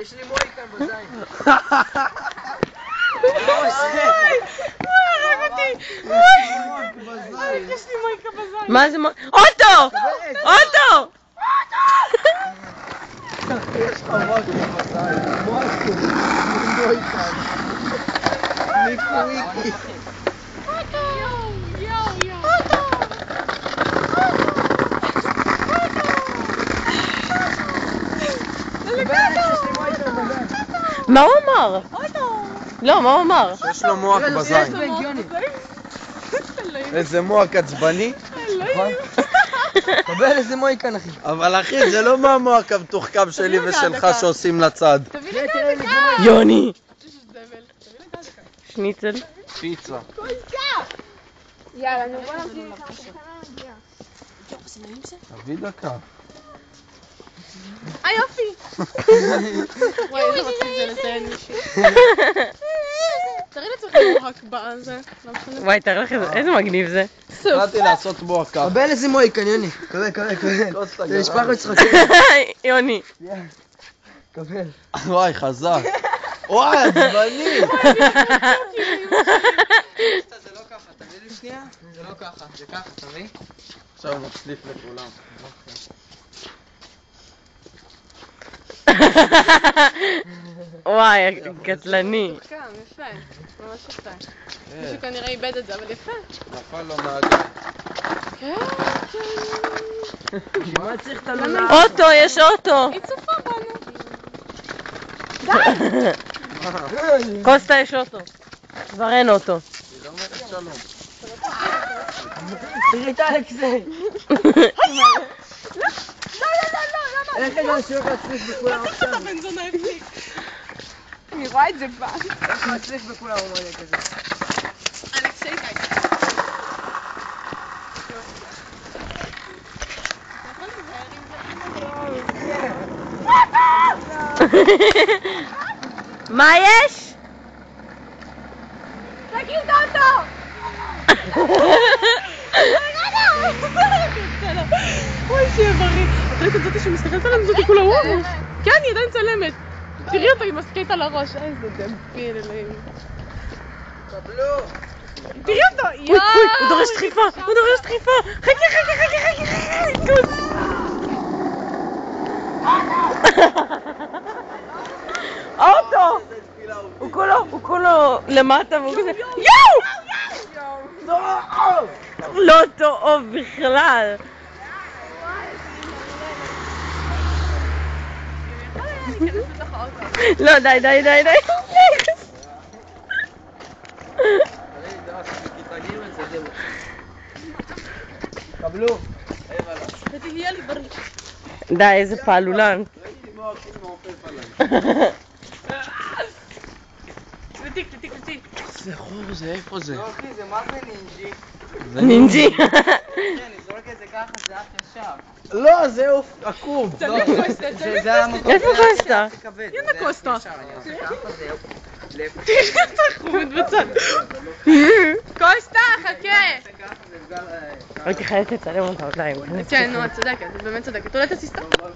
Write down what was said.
יש לי מויקן בזין. יש לי מויקה בזין. מה זה אוטו! אוטו! יש לך מויקן בזין. מויקן. מיקי. מה הוא אמר? לא, מה הוא אמר? שיש לו מוח בזין. איזה מוח עצבני. קבל איזה מויקן אחי. אבל אחי, זה לא מהמוח המתוחכם שלי ושלך שעושים לצד. יוני! שניצל. פיצה. יאללה, נו בוא נמשיך. תביא דקה. יופי! וואי, איזה מצחיק זה לציין מישהי. תראי לעצמך מוח בזה. וואי, תראה לך איזה מגניב זה. התחלתי לעשות מוח ככה. קבל איזה מויקן יוני. קבל. זה משפחת צחקים. יוני. קבל. וואי, חזק. וואי, עצבני. זה לא ככה, תביא לי שנייה? זה לא ככה, זה ככה, תביא. עכשיו נצליף לכולם. וואי, קטלני. יפה, ממש יפה. מישהו כנראה איבד את זה, אבל יפה. נפל לו מהגן. כן. מה צריך את הלולה? אוטו, יש אוטו. היא צופה בנו. קוסטה יש אוטו. כבר אין אוטו. היא לא אומרת שלום. תראי את אלכסי. איך אני אשאיר להצליף בכולם עכשיו? הבן זונה הפסיק. אני רואה את זה בא. איך להצליף בכולם הוא מלא כזה. אלכסי קייס. מה יש? תגיד אותו! אוי, שיהיה בריא. את ראית את זאתי שמסתכלת עלינו? זאתי כולה וואו. כן, היא עדיין צלמת. תראי אותה עם הסקייט על הראש. איזה דביל, אלוהים. קבלו. תראי אותו! אוי, הוא דורש דחיפה. חכי. טוס. אוטו! הוא כולו למטה והוא כזה יואו! לא טוב בכלל. לא, די. קבלו. ותהיה לי בריא. די, איזה פעלולן. תתיק. זה חור זה, איפה זה? לא אחי, זה מה זה נינג'י? נינג'י. כן, אני זורק את זה ככה, זה אף ישר. לא, זה עקום. תמיד קוסטה, זה המקום. איפה קוסטה? הנה קוסטה. אני עושה ככה, זהו. תראי אותך חומד בצד. קוסטה, חכה. הייתי חייבת לצלם אותה אולי. כן, נו, את צודקת, את באמת צודקת. אולי תעשי סטופ.